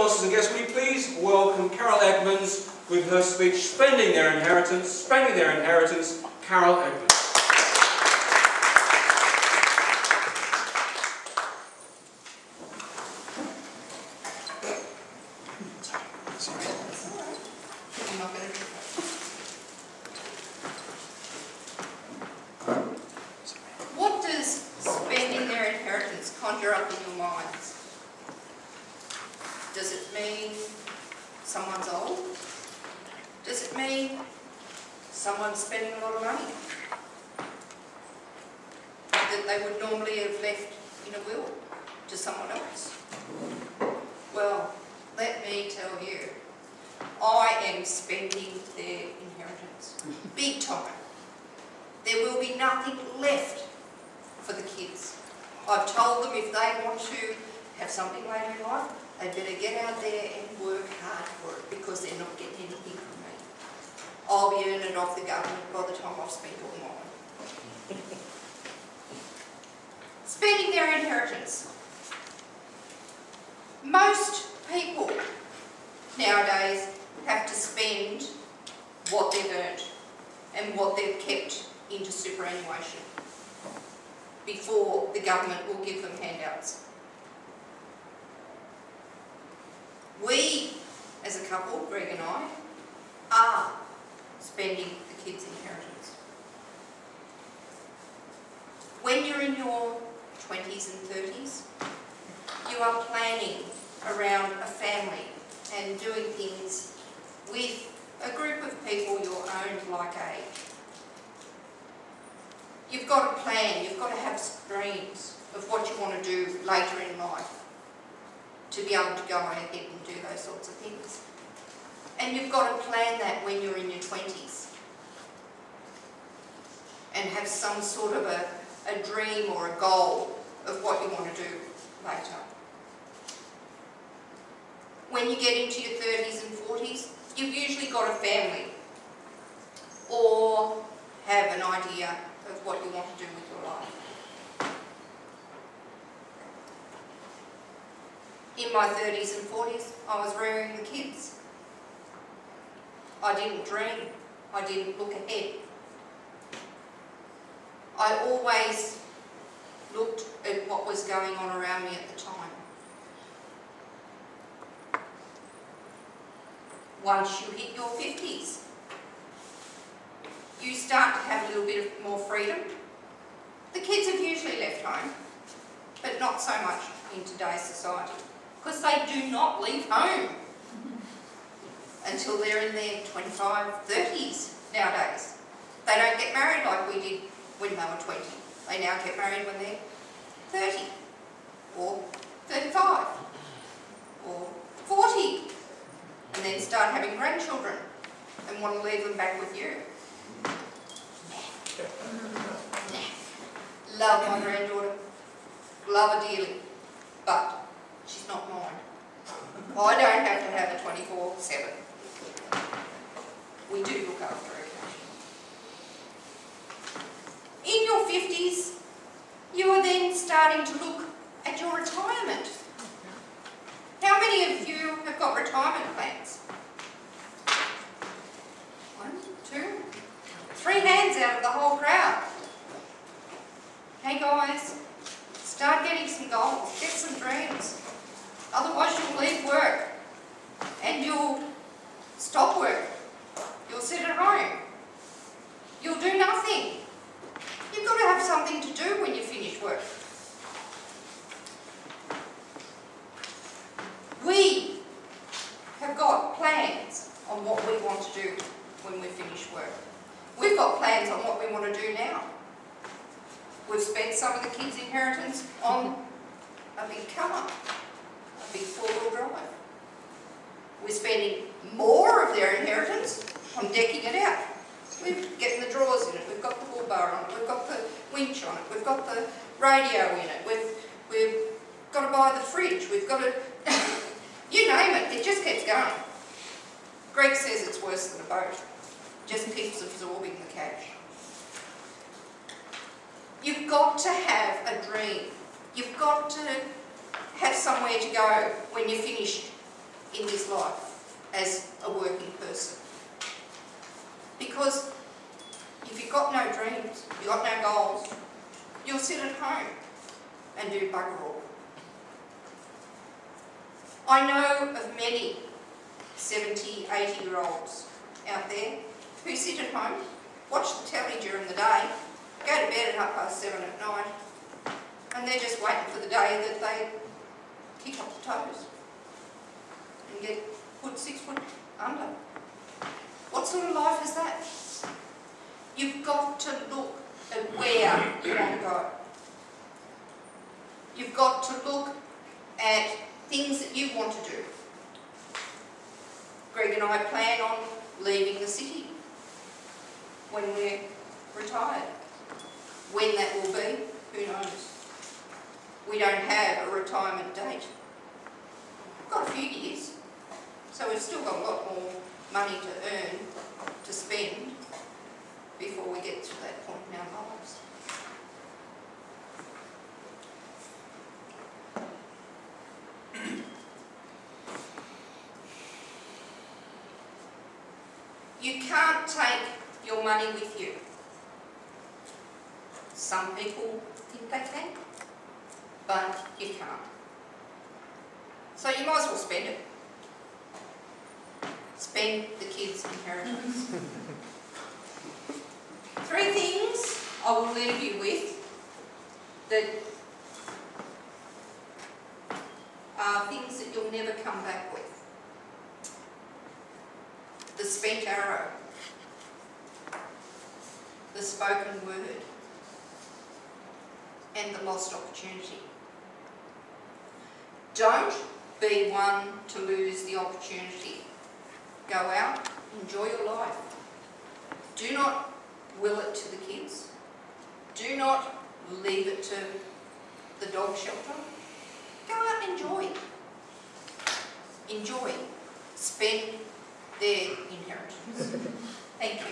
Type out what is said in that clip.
sponsors and guests, will you please welcome Carol Edmonds with her speech, Spending Their Inheritance, Carol Edmonds. What does spending their inheritance conjure up in your minds? Does it mean someone's old? Does it mean someone's spending a lot of money that they would normally have left in a will to someone else? Well, let me tell you, I am spending their inheritance. Big time. There will be nothing left for the kids. I've told them if they want to have something later in life, they better get out there and work hard for it, because they're not getting anything from me. I'll be earning it off the government by the time I've spent all mine. Spending their inheritance. Most people nowadays have to spend what they've earned and what they've kept into superannuation before the government will give them handouts. We, as a couple, Greg and I, are spending the kids' inheritance. When you're in your 20s and 30s, you are planning around a family and doing things with a group of people your own like age. You've got to plan, you've got to have dreams of what you want to do later in life to be able to go ahead and do those sorts of things. And you've got to plan that when you're in your 20s and have some sort of a dream or a goal of what you want to do later. When you get into your 30s and 40s, you've usually got a family or have an idea of what you want to do with your life. In my 30s and 40s, I was rearing the kids. I didn't dream. I didn't look ahead. I always looked at what was going on around me at the time. Once you hit your 50s, you start to have a little bit of more freedom. The kids have usually left home, but not so much in today's society, because they do not leave home until they're in their 25, 30s nowadays. They don't get married like we did when they were 20. They now get married when they're 30, or 35, or 40, and then start having grandchildren and want to leave them back with you. Love my granddaughter, love her dearly, but she's not mine. I don't have to have her 24/7. We do look after her occasionally. In your 50s, you are then starting to look at your retirement. How many of you have got retirement plans? 1, 2, 3 hands out of the whole crowd. Hey guys, start getting some goals, get some dreams. Otherwise you'll leave work and you'll stop work. You'll sit at home. You'll do nothing. You've got to have something to do when you finish work. We have got plans on what we want to do when we finish work. We've got plans on what we want to do now. We've spent some of the kids' inheritance on a big car, a big 4-wheel drive. We're spending more of their inheritance on decking it out. We're getting the drawers in it, we've got the bull bar on it, we've got the winch on it, we've got the radio in it, we've got to buy the fridge, we've got to... you name it, it just keeps going. Greg says it's worse than a boat. Just keeps absorbing the cash. You've got to have a dream. You've got to have somewhere to go when you're finished in this life as a working person. Because if you've got no dreams, you've got no goals, you'll sit at home and do bugger all. I know of many 70, 80-year-olds out there who sit at home, watch the telly during the day, go to bed at 7:30 at night, and they're just waiting for the day that they kick up the toes and get put 6 foot under. What sort of life is that? You've got to look at where you want to go. You've got to look at things that you want to do. Greg and I plan on leaving the city when we're retired. When that will be, who knows? We don't have a retirement date. We've got a few years, so we've still got a lot more money to earn, to spend, before we get to that point in our lives. You can't take your money with you. Some people think they can, but you can't. So you might as well spend it. Spend the kids' inheritance. 3 things I will leave you with that are things that you'll never come back with. The spent arrow, the spoken word, and the lost opportunity. Don't be one to lose the opportunity. Go out, enjoy your life. Do not will it to the kids. Do not leave it to the dog shelter. Go out and enjoy. Enjoy. Spend their inheritance. Thank you.